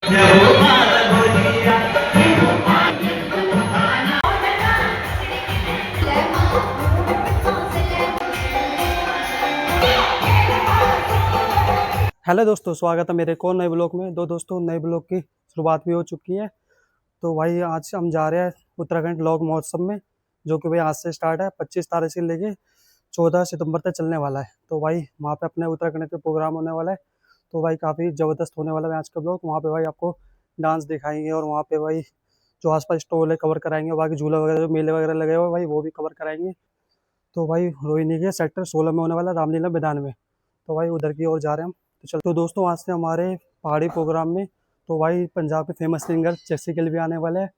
Hello दोस्तों, स्वागत है मेरे को नए ब्लॉग में। दोस्तों नए ब्लॉग की शुरुआत भी हो चुकी है। तो भाई आज हम जा रहे हैं उत्तराखंड लॉग महोत्सव में, जो कि भाई आज से स्टार्ट है। 25 तारीख से लेके 14 सितंबर तक चलने वाला है। तो भाई वहाँ पे अपने उत्तराखंड के प्रोग्राम होने वाला है। तो भाई काफ़ी ज़बरदस्त होने वाला है आज का ब्लॉग। वहाँ पे भाई आपको डांस दिखाएंगे और वहाँ पे भाई जो आसपास स्टॉल है कवर कराएंगे, और बाकी झूला वगैरह जो मेले वगैरह लगे हुए भाई वो भी कवर कराएंगे। तो भाई रोहिणी के सेक्टर 16 में होने वाला है, रामलीला मैदान में। तो भाई उधर की ओर जा रहे हैं हम। तो चल, तो दोस्तों आज से हमारे पहाड़ी प्रोग्राम में तो भाई पंजाब के फेमस सिंगर जैसी गिल भी आने वाले हैं।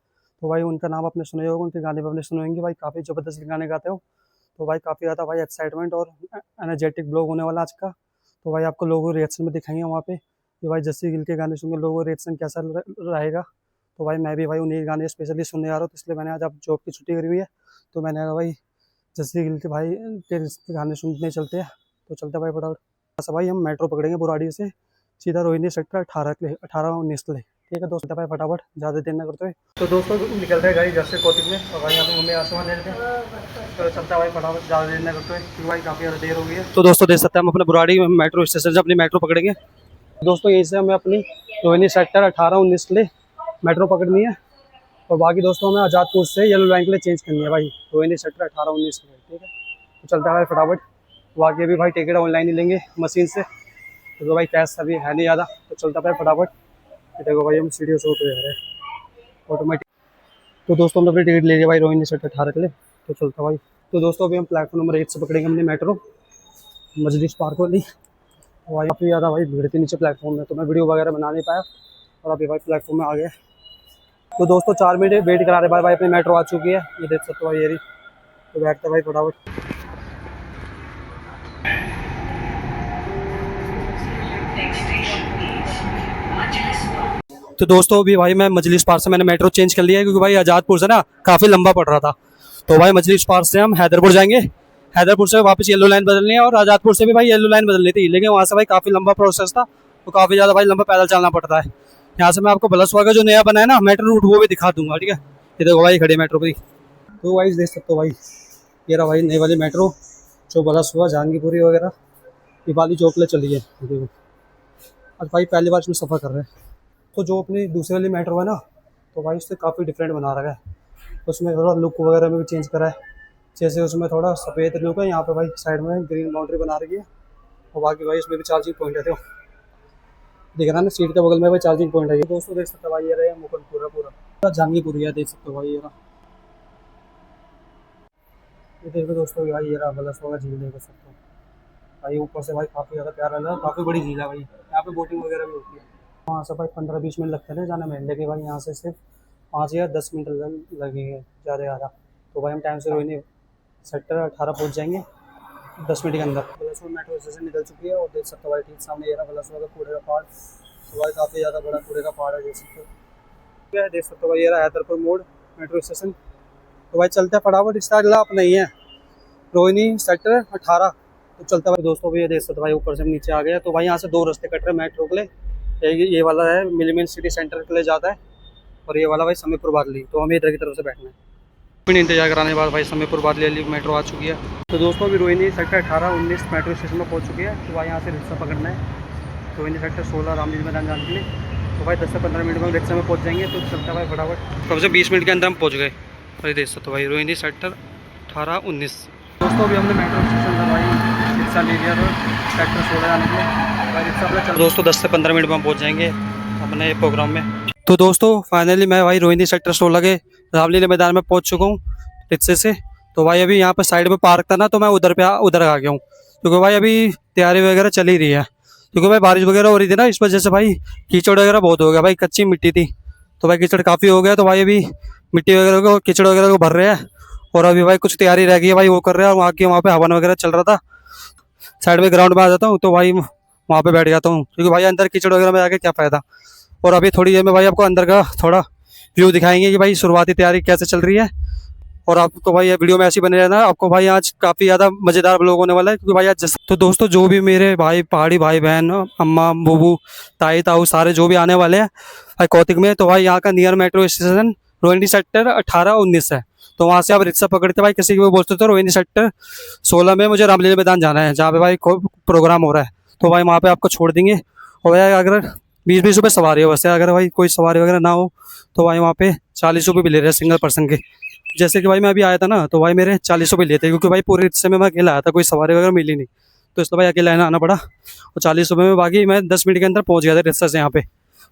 तो भाई उनका नाम आपने सुना ही होगा, उनके गाने भी आपने सुने होंगे। भाई काफ़ी ज़बरदस्त गाने गाते हो। तो भाई काफ़ी ज़्यादा भाई एक्साइटमेंट और एनर्जेटिक ब्लॉग होने वाला आज का। तो भाई आपको लोगों रिएक्शन में दिखाएंगे वहाँ पे कि भाई जस्सी गिल के गाने सुन के लोगों का रिएक्शन कैसा रहेगा। तो भाई मैं भी भाई उन्हीं गाने स्पेशली सुनने आ रहा हूँ। तो इसलिए मैंने आज आप जॉब की छुट्टी करी हुई है, तो मैंने कहा भाई जस्सी गिल के भाई के गाने सुनने चलते हैं। तो चलते हैं भाई फटाफट। अच्छा भाई हम मेट्रो पकड़ेंगे बुराड़ी से सीधा रोहिणी सेक्टर 18-19 के लिए। ठीक है दोस्तों, भाई फटाफट ज़्यादा देर न करते हुए। तो दोस्तों निकल रहे गाड़ी जैसे कोचिंग में, और भाई यहाँ पे मम्मी आसमान ले लेते हैं। तो चलता है भाई फटाफट, ज़्यादा देर न करते हुए, क्योंकि भाई काफ़ी ज़्यादा देर हो गई है। तो दोस्तों देख सकते हैं हम अपने बुराड़ी मेट्रो स्टेशन से अपनी मेट्रो पकड़ेंगे। दोस्तों यहीं से हमें अपनी रोहिणी सेक्टर 18-19 के लिए मेट्रो पकड़नी है। और बाकी दोस्तों हमें आज़ादपुर से येलो लाइन के लिए चेंज करनी है भाई, रोहिणी सेक्टर 18-19 के लिए। ठीक है, तो चलता है भाई फटाफट। बाकी अभी भाई टिकट ऑनलाइन ही लेंगे मशीन से, तो भाई कैश अभी है नहीं ज़्यादा। तो चलता भाई फटाफट। देखो भाई हम सीढ़ियों से उतर रहे हैं ऑटोमेटिक। तो दोस्तों हमने अपनी टिकट ले लिया भाई रोहिणी सेक्टर 18 के लिए। तो चलता भाई। तो दोस्तों अभी हम प्लेटफॉर्म नंबर 1 से पकड़ेंगे हमने मेट्रो मजलिस पार्क वाली। तो भाई काफ़ी ज़्यादा भाई भीड़ थी नीचे प्लेटफॉर्म में, तो मैं वीडियो वगैरह बना नहीं पाया, और अभी भाई प्लेटफॉर्म में आ गया। तो दोस्तों 4 मिनट वेट करा रहे भाई अपनी मेट्रो आ चुकी है, ये देख सकते हो भाई ये रही। तो बैठते भाई फटाफट। तो दोस्तों अभी भाई मैं मजलिस पार्क से मैंने मेट्रो चेंज कर लिया है, क्योंकि भाई आज़ादपुर से ना काफ़ी लंबा पड़ रहा था। तो भाई मजलिस पार्क से हम हैदरपुर जाएंगे, हैदरपुर से वापस येलो लाइन बदलनी है, और आज़ादपुर से भी भाई येलो लाइन बदलनी थी, लेकिन वहाँ से भाई काफ़ी लंबा प्रोसेस था, तो काफ़ी ज़्यादा भाई लंबा पैदल चलना पड़ता है। यहाँ से मैं आपको बलसवा का जो नया बना है ना मेट्रो रूट वो भी दिखा दूंगा। ठीक है, ये देखो भाई खड़ी मेट्रो पर। तो भाई देख सकते हो भाई ये रहा भाई नई वाली मेट्रो, जो बलसवा जहांगीरपुरी वगैरह दीपाली चौक ले चली है। देखो आज भाई पहली बार इसमें सफ़र कर रहे हैं। तो जो अपनी दूसरी वाली मेट्रो है ना, तो भाई उससे काफ़ी डिफरेंट बना रखा है। उसमें थोड़ा लुक वगैरह में भी चेंज करा है, जैसे उसमें थोड़ा सफ़ेद लुक है, यहाँ पे भाई साइड में ग्रीन बाउंड्री बना रखी है। और बाकी भाई इसमें भी चार्जिंग पॉइंट है, तो दिख रहा है ना सीट के बगल में भाई चार्जिंग पॉइंट है। ये दोस्तों देख सकते हो भाई ये रहे मुगलपुरा पूरा जहांगीरपुरी है, देख सकते हो भाई ये रहा। ये देखो दोस्तों भाई ये रहा बलसवा का झील देख सकते हो भाई, ऊपर से भाई काफ़ी ज़्यादा प्यारा लगा, काफ़ी बड़ी झील है भाई। यहाँ पे बोटिंग वगैरह भी होती है। वहाँ से भाई 15-20 मिनट लगते थे जाने में, लेकिन भाई यहाँ से सिर्फ 5 या 10 मिनट लगेंगे ज़्यादा। तो भाई हम टाइम से रोहिणी सेक्टर 18 पहुँच जाएंगे 10 मिनट के अंदर। बलसवा मेट्रो स्टेशन निकल चुकी है, और देख सकते हो भाई ठीक सामने ये रहा बलसवा का कूड़े का पहाड़। तो भाई काफ़ी ज़्यादा बड़ा कूड़े का पहाड़ है, देख सकते हो। देख सकते हो भाई ये रहा हैदरपुर मोड़ मेट्रो स्टेशन। तो भाई चलते हैं फटाफट, इसका अगला अपना ही है रोहिणी सेक्टर 18। तो चलता भाई दोस्तों भी ये देख सकते भाई ऊपर से हम नीचे आ गए। तो भाई यहाँ से 2 रास्ते कट रहे हैं मेट्रो के लिए। ये वाला है मिलीमेन सिटी सेंटर के लिए जाता है, और ये वाला भाई समीरपुर बादली। तो हमें इधर की तरफ से बैठना है। फिर इंतजार कराने के बाद भाई समीरपुर बादली वाली मेट्रो आ चुकी है। तो दोस्तों अभी रोहिणी सेक्टर 18-19 मेट्रो स्टेशन में पहुँच चुकी है। तो भाई यहाँ से रिक्शा पकड़ना है रोहिणी सेक्टर 16 रामलीला मैदान जाने के लिए। तो भाई 10 से 15 मिनट में रिक्शा में पहुँच जाएंगे। तो चलता भाई फटाफट, कम से 20 मिनट के अंदर हम पहुँच गए। भाई देख सकते हो भाई रोहिणी सेक्टर 18-19। दोस्तों अभी हमने मेट्रो स्टेशन से भाई रिक्शा ले लिया, तो सेक्टर 16 जाने के लिए भाई रिक्शा अपना चल। दोस्तों 10 से 15 मिनट में हम पहुँच जाएंगे अपने प्रोग्राम में। तो दोस्तों फाइनली मैं भाई रोहिणी सेक्टर 16 के रामलीला मैदान में पहुँच चुका हूँ रिक्शे से। तो भाई अभी यहाँ पर साइड में पार्क था ना, तो मैं उधर आ गया हूँ, क्योंकि भाई अभी तैयारी वगैरह चल ही रही है। क्योंकि भाई बारिश वगैरह हो रही थी ना, इस वजह से भाई कीचड़ वगैरह बहुत हो गया भाई, कच्ची मिट्टी थी, तो भाई कीचड़ काफ़ी हो गया। तो भाई अभी मिट्टी वगैरह को कीचड़ वगैरह को भर रहे हैं, और अभी भाई कुछ तैयारी रह गई है भाई वो कर रहे हैं। और वहाँ पे हवन वगैरह चल रहा था, साइड में ग्राउंड में आ जाता हूँ, तो भाई वहाँ पे बैठ जाता हूँ, क्योंकि भाई अंदर कीचड़ वगैरह में जाके क्या फ़ायदा। और अभी थोड़ी देर में भाई आपको अंदर का थोड़ा व्यू दिखाएंगे कि भाई शुरुआती तैयारी कैसे चल रही है, और आपको भाई ये वीडियो में ऐसी बने रहना। आपको भाई आज काफ़ी ज़्यादा मज़ेदार ब्लॉग होने वाला है, क्योंकि भाई आज तो दोस्तों जो भी मेरे भाई पहाड़ी भाई बहन, अम्मा बुबू ताई ताऊ सारे जो भी आने वाले हैं भाई कौतिक में, तो भाई यहाँ का near metro station Rohini sector 18-19 है। तो वहाँ से आप रिक्शा पकड़ते भाई किसी को भी बोलते तो रोहिणी सेक्टर 16 में मुझे रामलीला मैदान जाना है, जहाँ पे भाई प्रोग्राम हो रहा है। तो भाई वहाँ पे आपको छोड़ देंगे। और भाई अगर 20-20 रुपये सवारी हो, वैसे अगर भाई कोई सवारी वगैरह ना हो तो भाई वहाँ पे 40 रुपये भी ले रहे हैं सिंगल पर्सन के। जैसे कि भाई मैं अभी आया था ना, तो भाई मेरे 40 रुपये लेते, क्योंकि भाई पूरे रिक्शे में मैं अकेला आया था, कोई सवारी वगैरह मिली नहीं, तो इसलिए भाई अकेला आना पड़ा। और 40 रुपये में बाकी मैं 10 मिनट के अंदर पहुँच गया था रिक्शा से यहाँ पे।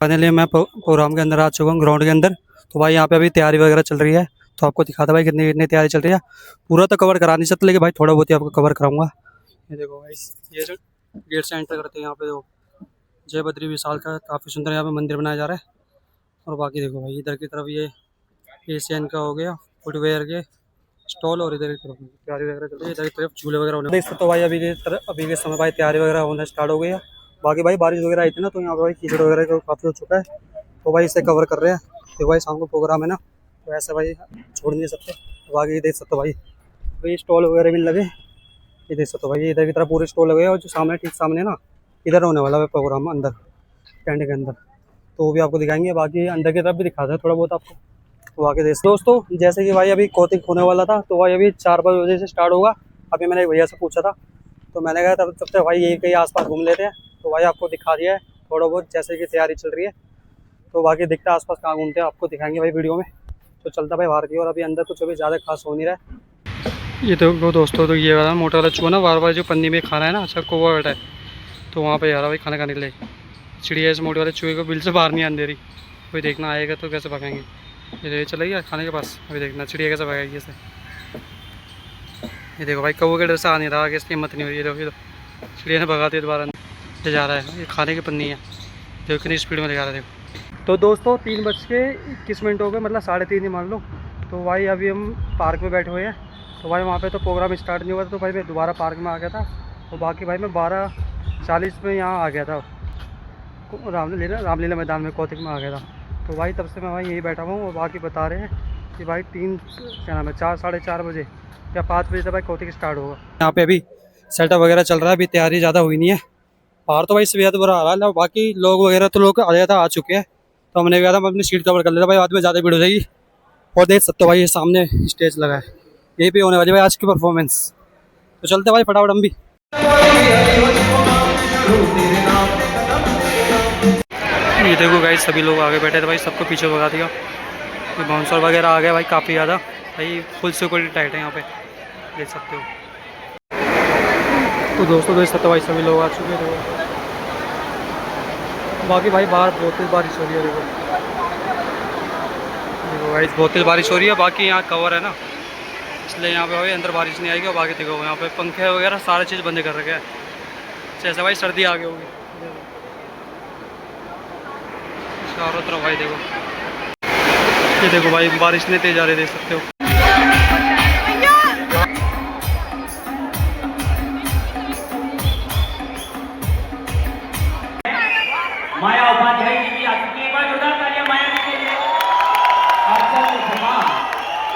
फाइनली मैं प्रोग्राम के अंदर आ चुका हूँ, ग्राउंड के अंदर। तो भाई यहाँ पे अभी तैयारी वगैरह चल रही है, तो आपको दिखाता भाई कितनी कितनी तैयारी चल रही है। पूरा तो कवर करा नहीं सकता, लेकिन भाई थोड़ा बहुत ही आपको कवर कराऊंगा। ये देखो भाई, ये जो गेट से एंटर करते हैं यहाँ पे देखो जय बद्री विशाल का काफ़ी सुंदर यहाँ पे मंदिर बनाया जा रहा है। और बाकी देखो भाई इधर की तरफ ये एशियन का हो गया फुटवेयर के स्टॉल, और इधर की तरफ तैयारी वगैरह चल रही है, इधर की तरफ झूले वगैरह होने। देख सकते हो भाई अभी के समय भाई तैयारी वगैरह होना स्टार्ट हो गई है। बाकी भाई बारिश वगैरह आई थी ना, तो यहाँ पर भाई कीचड़ वगैरह काफ़ी हो चुका है, तो भाई इसे कवर कर रहे हैं। देखो भाई शाम को प्रोग्राम है ना, तो ऐसे भाई छोड़ नहीं सकते। तो आगे ये देख सकते हो भाई स्टॉल वगैरह भी लगे, ये देख सकते हो भाई इधर की तरफ पूरे स्टॉल लगे हैं। और जो सामने ठीक सामने ना इधर होने वाला है प्रोग्राम अंदर टेंट के अंदर, तो वो भी आपको दिखाएंगे। बाकी अंदर की तरफ भी दिखाते हैं थोड़ा बहुत आपको। तो आगे देख दोस्तों, जैसे कि भाई अभी कौतिक होने वाला था, तो भाई अभी 4-5 बजे से स्टार्ट होगा। अभी मैंने एक भैया से पूछा था, तो मैंने कहा तब तक भाई यही कहीं आसपास घूम लेते हैं। तो भाई आपको दिखा दिया है थोड़ा बहुत जैसे कि तैयारी चल रही है। तो बाकी दिखता है आसपास कहाँ घूमते हैं आपको दिखाएंगे भाई वीडियो में। तो चलता भाई बाहर की, और अभी अंदर कुछ अभी ज़्यादा खास हो नहीं रहा है। ये तो दोस्तों, तो ये वाला मोटा वाला चूहा ना बार बार जो पन्नी में खाना है ना, अच्छा कौवा बैठा है, तो वहाँ पे जा रहा भाई खाना खाने के लिए। चिड़िया इस मोटे वाले चूहे को बिल से बाहर नहीं आने दे रही। कोई देखना आएगा तो कैसे भगाएंगे, ये चले गया खाने के पास। अभी देखना चिड़िया कैसे भगाएगी ऐसे। ये देखो भाई कौवे के डर से आ नहीं रहा, आगे इसकी हिम्मत नहीं हो रही है। देखो ये तो चिड़िया ने भगा दिया दोबारा, ये जा रहा है। ये खाने की पन्नी है, देखो कितनी स्पीड में दिखा रहा है। देखो तो दोस्तों 3:21 हो गए, मतलब 3:30 ही मान लो। तो भाई अभी हम पार्क में बैठे हुए हैं। तो भाई वहाँ पे तो प्रोग्राम स्टार्ट नहीं हुआ था, तो भाई मैं दोबारा पार्क में आ गया था। तो बाकी भाई मैं 12:40 में यहाँ आ गया था, रामलीला मैदान में कौतिक में आ गया था। तो भाई तब से मैं भाई यही बैठा हुआ हूँ। और बाकी बता रहे हैं कि भाई 4-4:30 बजे या 5 बजे से भाई कौतिक स्टार्ट होगा। यहाँ पे अभी सेटअप वगैरह चल रहा है, अभी तैयारी ज़्यादा हुई नहीं है। बाहर तो भाई बेहद बुरा हाल है। बाकी लोग वगैरह तो लोग आ चुके हैं, तो हमने कहा था हम अपनी सीट कवर कर लेते भाई, बाद में ज़्यादा भीड़ हो जाएगी। और देख सकते हो भाई ये सामने स्टेज लगा है, यही पे होने वाली भाई आज की परफॉर्मेंस। तो चलते भाई फटाफट हम भी। ये देखो गाइस सभी लोग आगे बैठे थे भाई, सबको पीछे भगा दिया। ये बाउंसर वगैरह आ गया भाई काफ़ी ज़्यादा भाई, फुल सिक्योरिटी टाइट है यहाँ पे, देख सकते हो। तो दोस्तों देख सकते हो भाई सभी लोग आ चुके हैं। बाकी भाई बाहर बहुत तेज बारिश हो रही है। देखो भाई बहुत तेज बारिश हो रही है। बाकी यहाँ कवर है ना, इसलिए यहाँ पे भाई अंदर बारिश नहीं आएगी। और बाकी देखो यहाँ पे पंखे वगैरह सारी चीज़ बंद कर रखे हैं, जैसे भाई सर्दी आ गई होगी चारों तरफ। भाई देखो ये देखो भाई बारिश ने तेज आ रही, देख सकते हो। माया उपाध्याय जी भी आ चुकी है, एक बार जोरदार तालियां माया जी के लिए।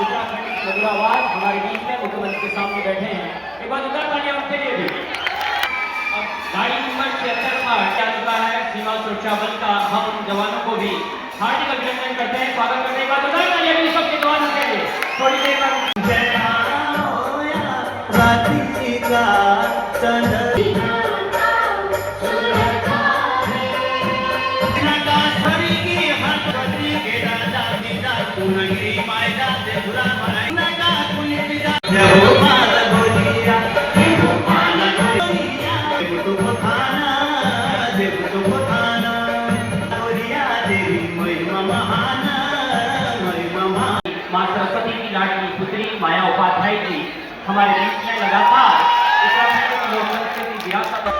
उत्तराखंड मधुरावाद हमारे बीच में मुख्यमंत्री के सामने बैठे हैं, एक बार जोरदार तालियां उनके लिए भी। अब गाड़ी नंबर 76 का क्या चुका है सीमा सुरक्षा बल का, हम उन जवानों को भी हार्दिक अभिनंदन करते हैं, स्वागत करते हैं। एक बार जोरदार तालियां भी सबके जवानों के लिए। थोड़ी देर बाद मां सरस्वती की लाडली पुत्री माया उपाध्याय जी हमारे बीच में लगातार उत्तराखंड की लोक संस्कृति विरासत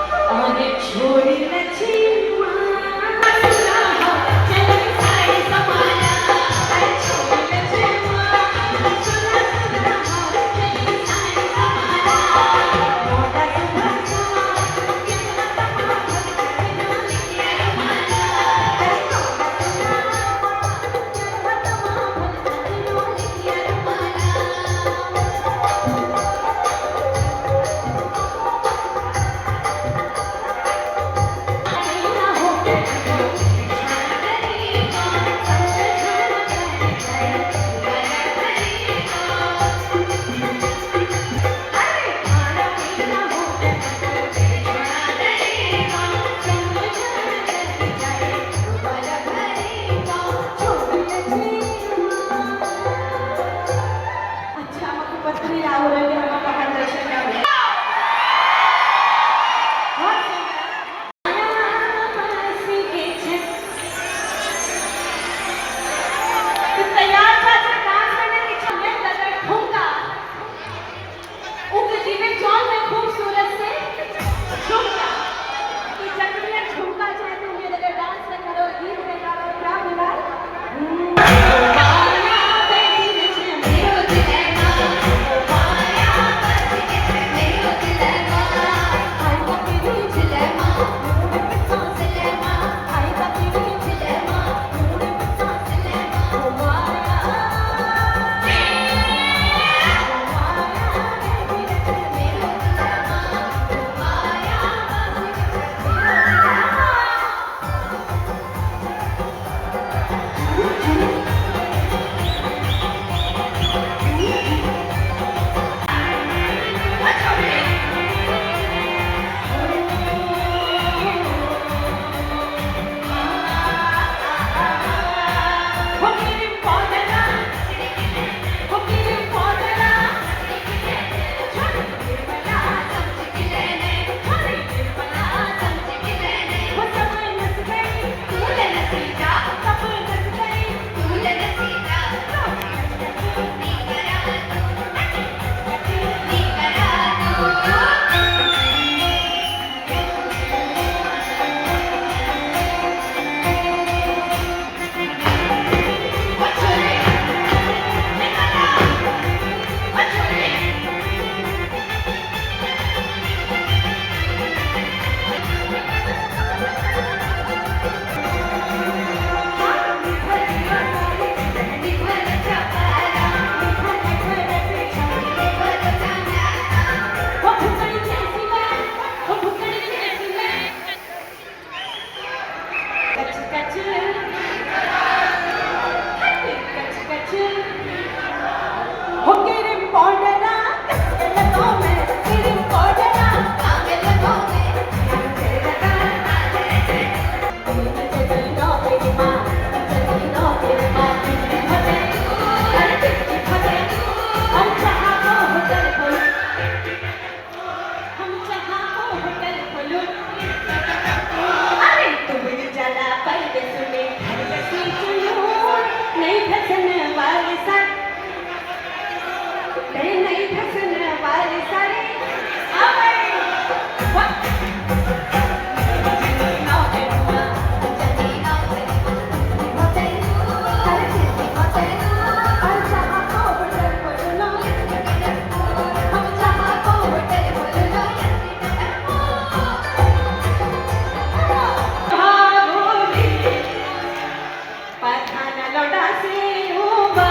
लौटा सेरुबा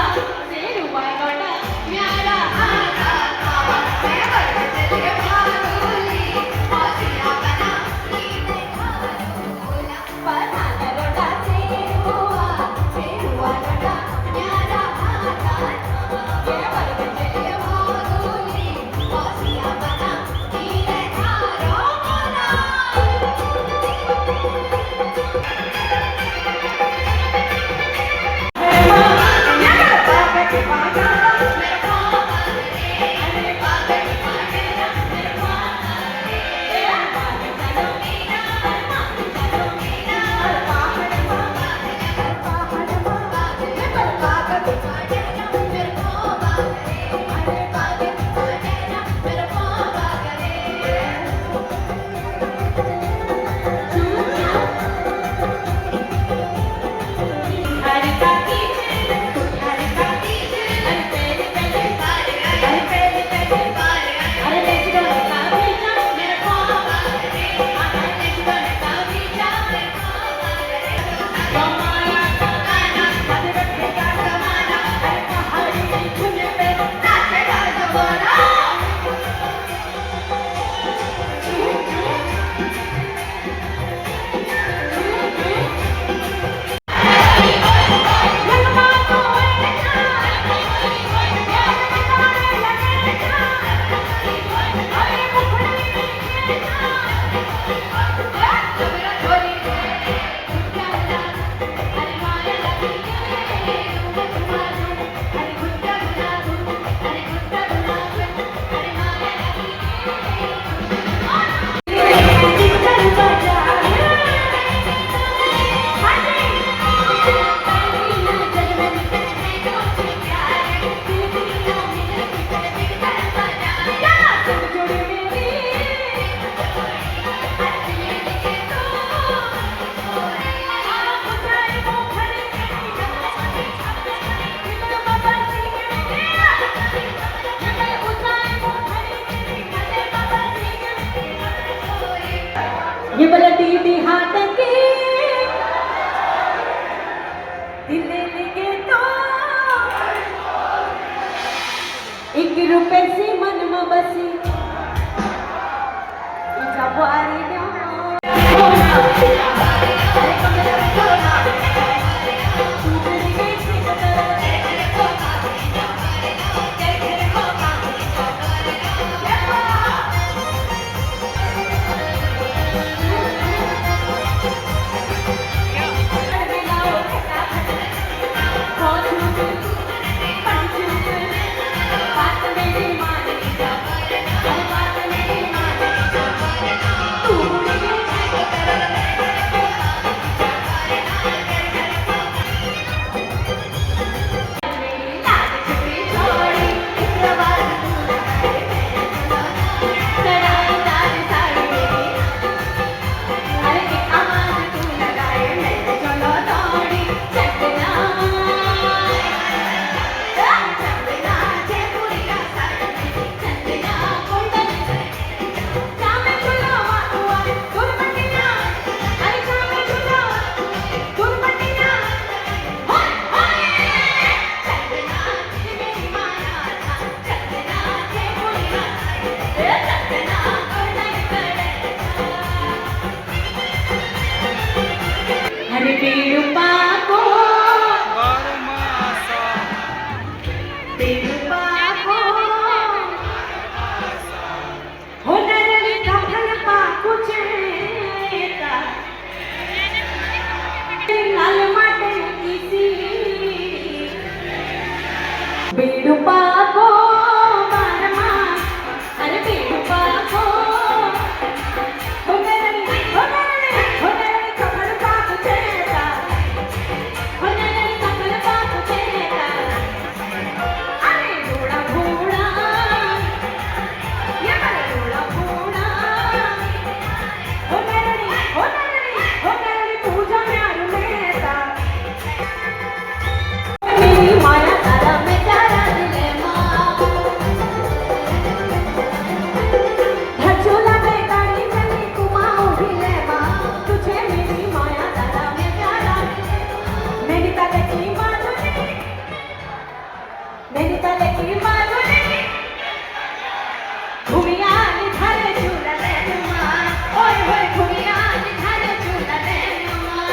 लौटा प्यारा आका खावा मैं बरस ले भागोली मौसिया बना नीले बोला पराना लौटा सेरुबा लौटा प्यारा आका मैं बरस ले भागोली मौसिया बना नीले बोला ये बोला दीदी हाथ के दिल लगे तो 1 रुपये से मन में बसी जवारी हरे पेड़ पाको पेड़ पाको हो नरली कफल पाको चेता लाल माटे किसी पेड़ पाको बारमा अरे पेड़ पाको हो नरली कफल पाको चेता हो नरली कफल पाको चेता अरे घोड़ा घोड़ा ये बड़ा घोड़ा घोड़ा हो नरली पूजा में आलू मेहता मेरी माया तारा में तारा दिले माँ झोला में गाड़ी चली कुमाऊं भिले माँ तुझे मेरी माया तारा में प्यारा मेरी तारे की माँ तले की मांगुले घुमिया निधारे झूलने नुमा ओए होए घुमिया निधारे झूलने नुमा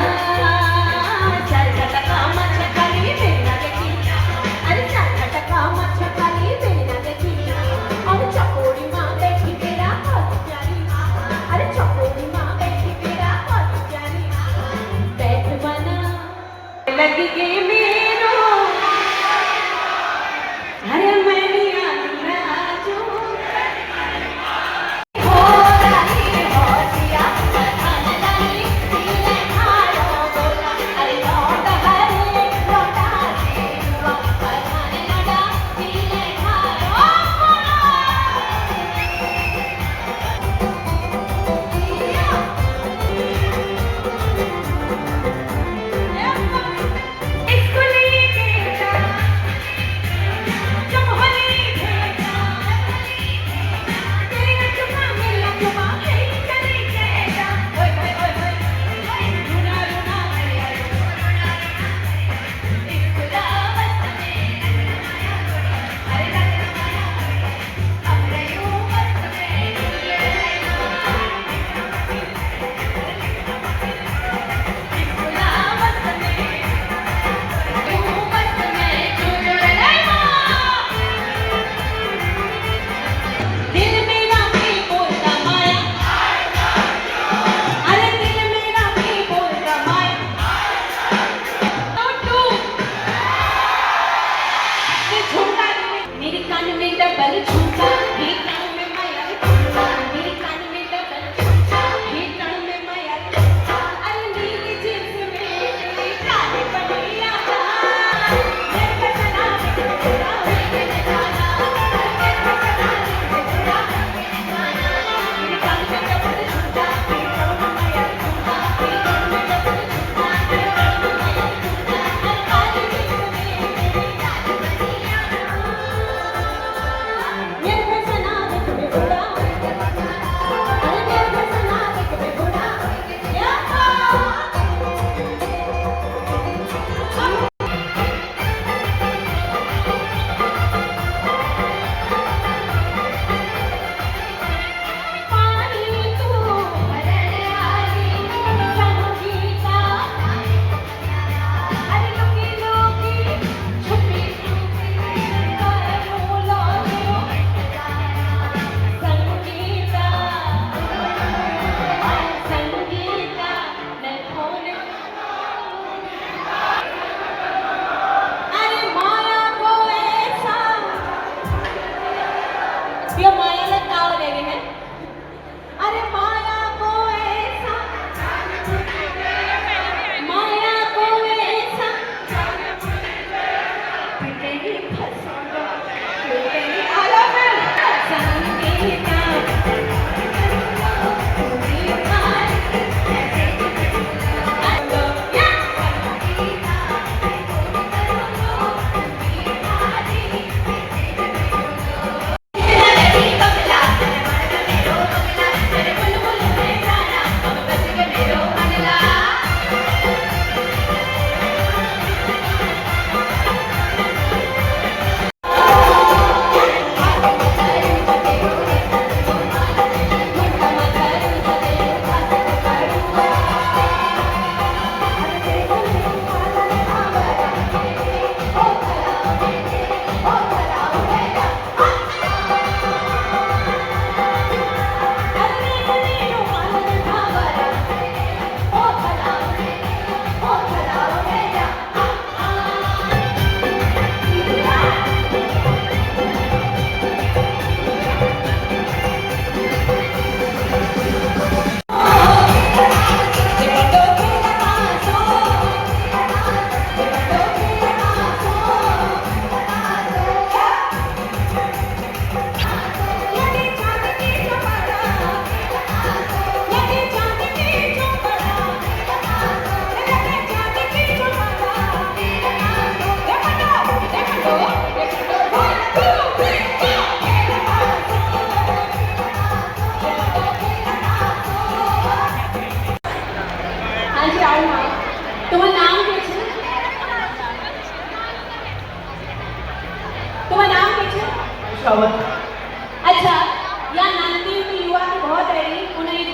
हाँ चल खटका मचकाली बिना देखी अरे चल खटका मचकाली बिना देखी और चकोरी माँ बैठी तेरा हाथ प्यारी अरे चकोरी माँ बैठी तेरा हाथ प्यारी बैठ बना लगी के मेरो अरे मैंने राजू हो रही होशिया बधाने लगी दिले हारो बोला अरे लौट हरे लौटा सेवा बधाने लगा दिले हारो बोला स्कूल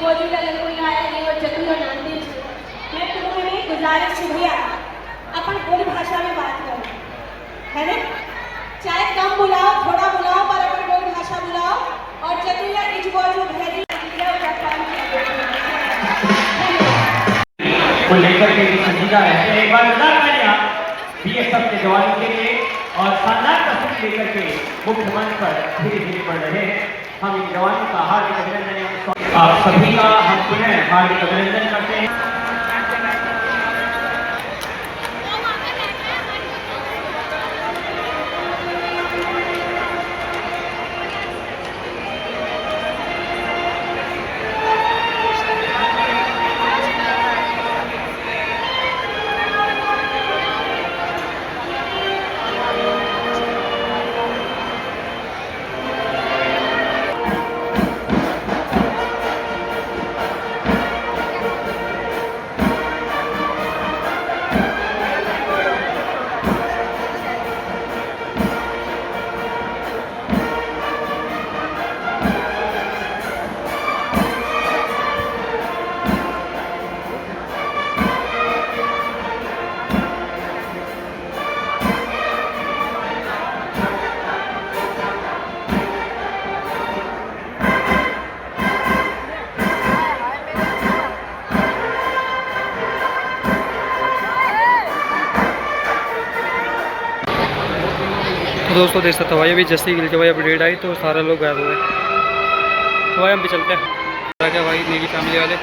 बोली वाला कोई आया नहीं और चतुर नांदी मैं तुम्हें गुजारिश है भैया अपन बोली भाषा में बात करो है ना चाहे कम बुलाओ थोड़ा बुलाओ पर अपन बोली भाषा बुलाओ और चतुर इज बोल भेरी को लेकर के संजीदा रहते हैं। एक बार जोरदार तालियां बीएसएफ के जवानों के लिए और शानदार प्रस्तुति लेकर के मुख्य मंच पर धीरे धीरे बढ़ रहे हैं। हम इन जवानों का हार्दिक अभिनंदन एवं आप सभी का हम पुनः हार्दिक अभिनंदन करते हैं। तो दोस्तों देख सकते हो भाई अभी जैसे ही के भाई अपडेट आई तो सारे लोग गायब हुए। तो भाई हम भी चलते हैं क्या भाई मेरी फैमिली वाले।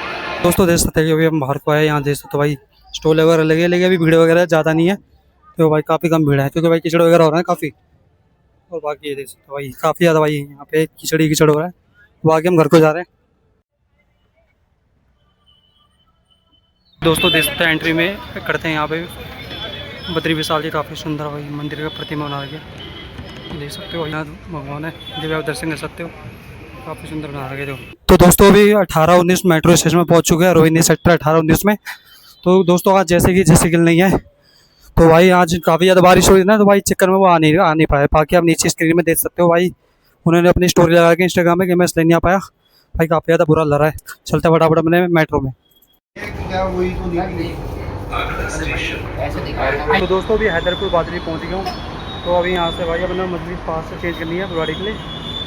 दोस्तों देख सकते हैं कि अभी हम बाहर को आए, यहाँ देख सकते हो भाई स्टॉल वगैरह लगे लेकिन अभी भीड़ वगैरह ज़्यादा नहीं है। तो भाई काफ़ी कम भीड़ है क्योंकि भाई कीचड़ वगैरह हो रहा है काफ़ी। और बाकी ये देख सकते हो भाई काफ़ी ज़्यादा भाई यहाँ पे कीचड़ हो रहा है। बाकी हम घर को जा रहे हैं। दोस्तों देख सकते हैं एंट्री में करते हैं यहाँ पे बद्री विशाल जी काफ़ी सुंदर भाई मंदिर का प्रतिमा बना रखी है। देख सकते हो यहाँ भगवान है जब आप दर्शन कर सकते हो, काफ़ी सुंदर बना रखे थे। तो दोस्तों अभी 18-19 मेट्रो स्टेशन में पहुँच चुके हैं, रोहिणी सेक्टर 18-19 में। तो दोस्तों आज जैसे कि जैसे नहीं है तो भाई आज काफ़ी ज़्यादा बारिश हो रही है ना, तो भाई चक्कर में वो आ नहीं पाए। बाकी आप नीचे स्क्रीन में देख सकते हो भाई उन्होंने अपनी स्टोरी लगा के इंस्टाग्राम में कि मैं इसलिए नहीं आ पाया। भाई काफ़ी ज़्यादा बुरा लग रहा है। चलते फटाफट मैंने मेट्रो में। तो दोस्तों अभी हैदरपुर बादली पहुँच गया हूँ। तो अभी यहाँ से भाई अपना मजलिस पास से चेंज करनी है बुराड़ी के लिए।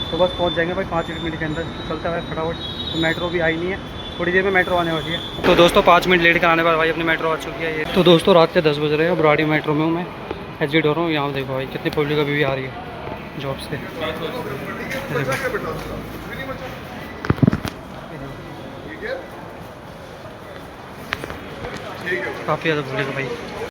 तो बस पहुँच जाएंगे भाई 5 मिनट के अंदर। तो चलता है फटाफट। तो मेट्रो भी आई नहीं है, थोड़ी देर में मेट्रो आने वाली है। तो दोस्तों 5 मिनट लेट कराने पर भाई अपनी मेट्रो आ चुकी है ये। तो दोस्तों रात के 10 बज रहे हैं, बुराड़ी मेट्रो में हूँ मैं, एग्जिट हो रहा हूँ। यहाँ देखो भाई कितनी पब्लिक अभी भी आ रही है जॉब से। काफ़ी ज़्यादा पब्लिक है भाई।